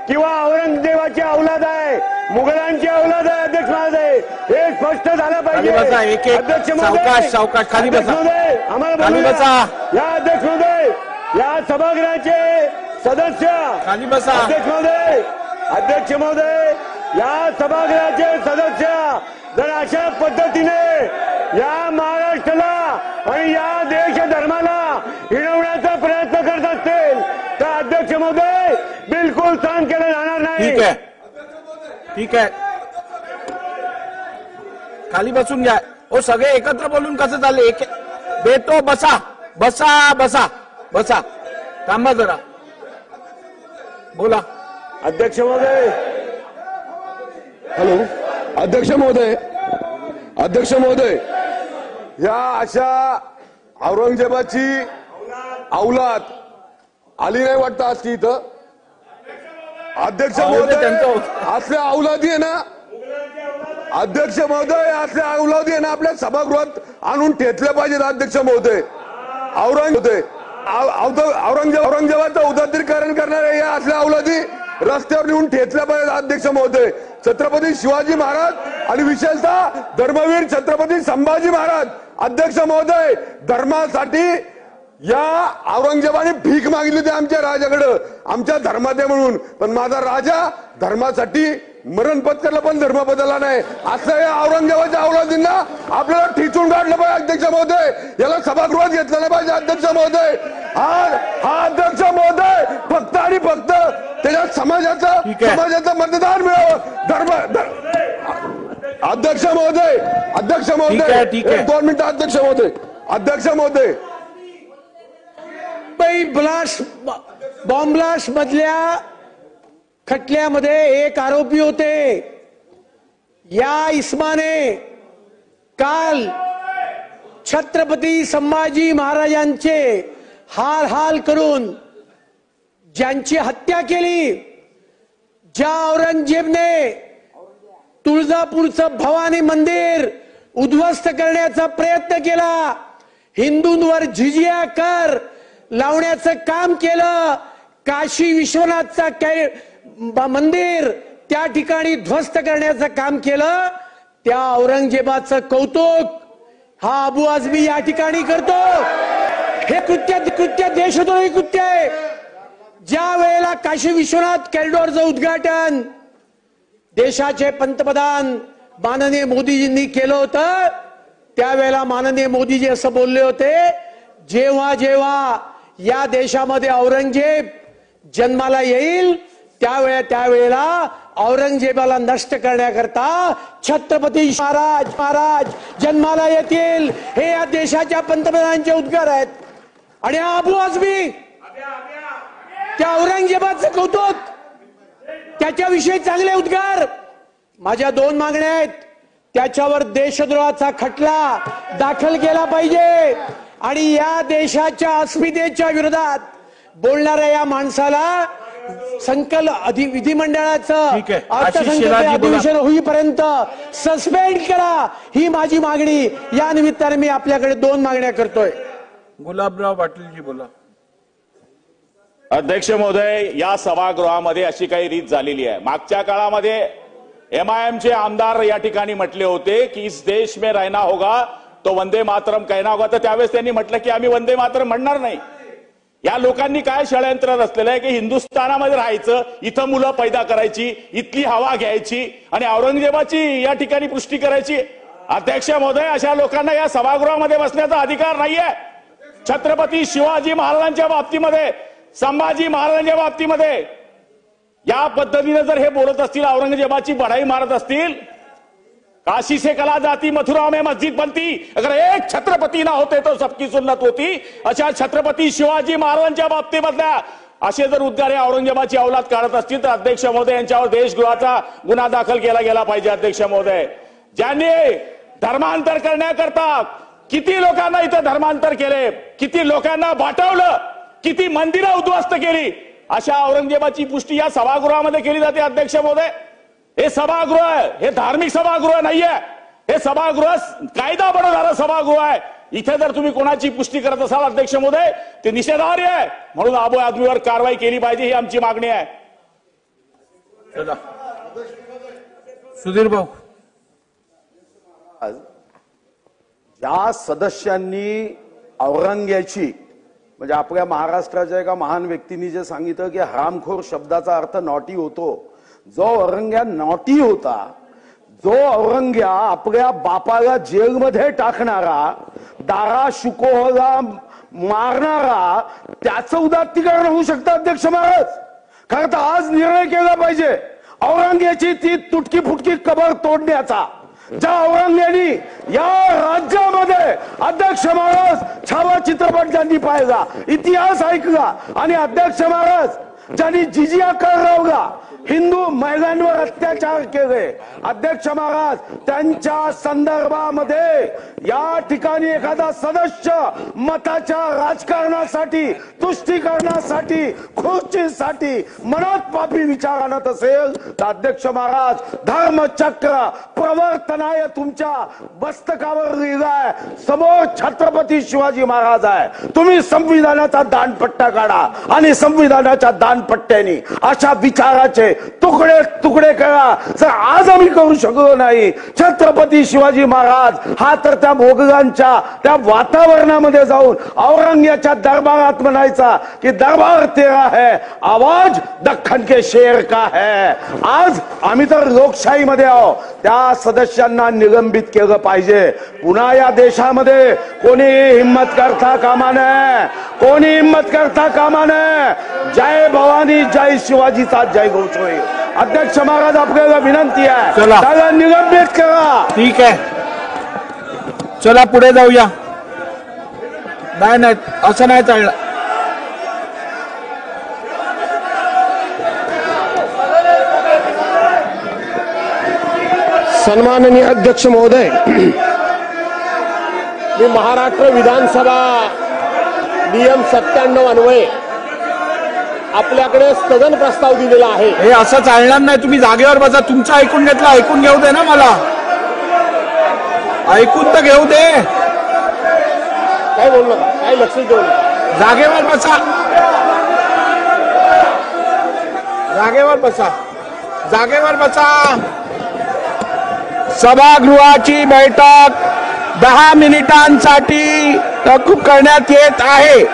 किंवा औरंगजेबाची औलाद आहे, मुघलांची औलाद आहे अध्यक्ष महोदय, हे स्पष्ट झालं पाहिजे. अध्यक्ष महोदय सावकाश खाली बसा. आम्हाला खाली बसा. या अध्यक्ष महोदय, या सभागृहाचे सदस्य खाली बसा. अध्यक्ष महोदय, अध्यक्ष महोदय, या सभागृहाचे सदस्य जर अशा पद्धतीने या महाराष्ट्राला आणि या देश धर्माला हिणवण्याचा प्रयत्न करत असतील तर अध्यक्ष महोदय बिलकुल सहन केलं जाणार नाही. ठीक आहे, ठीक आहे, खाली बसून घ्या. ओ सगळे एकत्र बोलून कसं चालले? देतो, बसा बसा बसा बसा. थांबा जरा, बोला. अध्यक्ष महोदय. हॅलो अध्यक्ष महोदय, अध्यक्ष महोदय, या अशा औरंगजेबाची औलाद आली नाही वाटतं आज की इथं. अध्यक्ष महोदय, असल्या औलादी आहे ना, अध्यक्ष महोदय, असल्या औलादी आहे ना आपल्या सभागृहात आणून ठेचल्या पाहिजेत. अध्यक्ष महोदय, औरंगजेबाचं उदात्तीकरण करणाऱ्या या असल्या औलादी रस्त्यावर नेऊन ठेचल्या पाहिजेत. अध्यक्ष महोदय, छत्रपती शिवाजी महाराज आणि विशेषतः धर्मवीर छत्रपती संभाजी महाराज, अध्यक्ष महोदय, धर्मासाठी या औरंगजेबाने भीक मागितली होती आमच्या राजाकडं, आमच्या धर्मात आहे म्हणून. पण माझा राजा धर्मासाठी मरण पत्करला पण धर्म बदलला नाही. असं या औरंगजेबाच्या औलादींना आपल्याला ठिचून काढलं पाहिजे. अध्यक्ष महोदय, याला सभागृहात घेतलं नाही पाहिजे. अध्यक्ष महोदय, हा अध्यक्ष महोदय फक्त आणि फक्त त्याच्यात समाजाचं मतदान मिळावं. अध्यक्ष महोदय, अध्यक्ष महोदय, 2 मिनिटं. अध्यक्ष महोदय, अध्यक्ष महोदय, बॉम्ब ब्लास्ट मधल्या खटल्यामध्ये एक आरोपी होते. या इस्माने काल छत्रपती संभाजी महाराजांचे हाल करून ज्यांची हत्या केली, ज्या औरंगजेबने तुळजापूरचं भवानी मंदिर उद्ध्वस्त करण्याचा प्रयत्न केला, हिंदूंवर झिजिया कर लावण्याचं काम केलं, काशी विश्वनाथचा मंदिर त्या ठिकाणी ध्वस्त करण्याचं काम केलं, त्या औरंगजेबाचं कौतुक हा अबू आझमी या ठिकाणी करतो. हे कृत्य देशद्रोही कृत्य आहे. ज्या वेळेला काशी विश्वनाथ कॉरिडॉरचं उद्घाटन देशाचे पंतप्रधान माननीय मोदीजींनी केलं होतं, त्यावेळेला माननीय मोदीजी असं बोलले होते, जेव्हा जेव्हा या देशामध्ये औरंगजेब जन्माला येईल त्यावेळेला औरंगजेबाला नष्ट करण्याकरता छत्रपती महाराज जन्माला येतील. हे या देशाच्या पंतप्रधानांचे उद्गार आहेत. आणि अबू आझमी त्या औरंगजेबाचं कौतुक, त्याच्याविषयी चांगले उद्गार. माझ्या 2 मागण्या आहेत. त्याच्यावर देशद्रोहाचा खटला दाखल केला पाहिजे आणि या देशाच्या अस्मितेच्या विरोधात बोलणाऱ्या या माणसाला विधिमंडळाचं अर्थसंकल्पीय अधिवेशन होईपर्यंत सस्पेंड करा, ही माझी मागणी. या निमित्ताने मी आपल्याकडे 2 मागण्या करतोय. गुलाबराव पाटीलजी बोला. अध्यक्ष महोदय, या सभागृहामध्ये अशी काही रीत झालेली आहे. मागच्या काळामध्ये एमआयएमचे आमदार या ठिकाणी म्हटले होते की इस देश में रहना होगा तो वंदे मातरम कहना होगा, तर त्यावेळेस त्यांनी म्हटलं की आम्ही वंदे मातरम म्हणणार नाही. या लोकांनी काय षडयंत्र रचलेलं आहे की हिंदुस्थानामध्ये राहायचं, इथं मुलं पैदा करायची, इथली हवा घ्यायची आणि औरंगजेबाची या ठिकाणी पुष्टी करायची. अध्यक्ष महोदय, अशा लोकांना या सभागृहामध्ये बसण्याचा अधिकार नाहीये. छत्रपती शिवाजी महाराजांच्या बाबतीमध्ये, संभाजी महाराजांच्या बाबतीमध्ये या पद्धतीने जर हे बोलत असतील, औरंगजेबाची बढाई मारत असतील, काशी से कला जाती मथुरा में मस्जिद बनती, अगर एक छत्रपती ना होते तो सबकी सुन्नत होती. अशा छत्रपती शिवाजी महाराजांच्या बाबतीमधल्या असे जर उद्गार औरंगजेबाची औलाद काढत असतील तर अध्यक्ष महोदय यांच्यावर देशद्रोहाचा गुन्हा दाखल केला गेला पाहिजे. अध्यक्ष महोदय, ज्यांनी धर्मांतर करण्याकरता किती लोकांना इथं धर्मांतर केले, किती लोकांना बाटवलं, किती मंदिरं उद्ध्वस्त केली, अशा औरंगजेबाची पुष्टी या सभागृहामध्ये केली जाते. अध्यक्ष महोदय, हे सभागृह, हे धार्मिक सभागृह नाहीये, हे सभागृह कायदा बनवणारं सभागृह आहे. इथे जर तुम्ही कोणाची पुष्टी करत असाल अध्यक्ष महोदय, ते निषेधार्ह आहे. म्हणून अबू आझमीवर कारवाई केली पाहिजे, ही आमची मागणी आहे. चला सुधीर भाऊ. ज्या सदस्यांनी औरंग्याची म्हणजे आपल्या महाराष्ट्राच्या एका महान व्यक्तींनी जे सांगितलं की हरामखोर शब्दाचा अर्थ नॉटी होतो, जो औरंग्या नॉटी होता, जो औरंग्या आपल्या बापाला जेलमध्ये टाकणारा, दारा शुकोहला मारणारा, त्याचं उदात्तीकरण होऊ शकतं अध्यक्ष महाराज. कारण तर आज निर्णय केला पाहिजे औरंग्याची ती तुटकी फुटकी कबर तोडण्याचा. ज्या औरंग्यानी या राज्यामध्ये अध्यक्ष महाराज छावा चित्रपट ज्यांनी पाहिला, इतिहास ऐकला आणि अध्यक्ष महाराज ज्यांनी जिजिया कर लावला, हिंदू महिलांवर अत्याचार केले, अध्यक्ष महाराज त्यांच्या संदर्भामध्ये या ठिकाणी एखादा सदस्य मताच्या राजकारणासाठी, तुष्टीकरणासाठी, खुर्चीसाठी मनात पापी विचार आणत असेल तर अध्यक्ष महाराज धर्मचक्र प्रवर्तनाय तुमच्या मस्तकावर लिहिलाय. समोर छत्रपती शिवाजी महाराज आहे. तुम्ही संविधानाचा दानपट्टा काढा आणि संविधानाच्या दानपट्ट्याने अशा विचाराचे तुकडे तुकडे करा. जर आज आम्ही करू शकलो नाही, छत्रपती शिवाजी महाराज हा तर त्या मोगलांच्या त्या वातावरणामध्ये जाऊन औरंग्याच्या दरबारात म्हणायचा की दरबार तेरा है, आवाज दख्खन के शेर का है. आज आम्ही तर लोकशाहीमध्ये आहोत. त्या सदस्यांना निलंबित केलं पाहिजे. पुन्हा या देशामध्ये कोणी हिम्मत करता कामा नये, कोणी हिम्मत करता कामा नये. जय भवानी, जय शिवाजीचा जय घोष होईल. अध्यक्ष महाराज आपल्याला विनंती आहे, त्याला निलंबित करा. ठीक आहे, चला पुढे जाऊया. नाही नाही असं नाही चाललं. सन्माननीय अध्यक्ष महोदय, मी महाराष्ट्र विधानसभा नियम 97 अन्वये आपल्याकडे स्थगन प्रस्ताव दिलेला आहे. हे असं चालणार नाही. तुम्ही जागेवर बसा. तुमचं ऐकून घेतलं, ऐकून घेऊ दे ना मला. ऐकून तर घेऊ दे. काय बोलू नका, काय लक्ष देऊ नका. जागेवर बसा, जागेवर बसा, जागेवर बसा. सभागृहाची बैठक 10 मिनिटांसाठी तहकूब करण्यात येत आहे.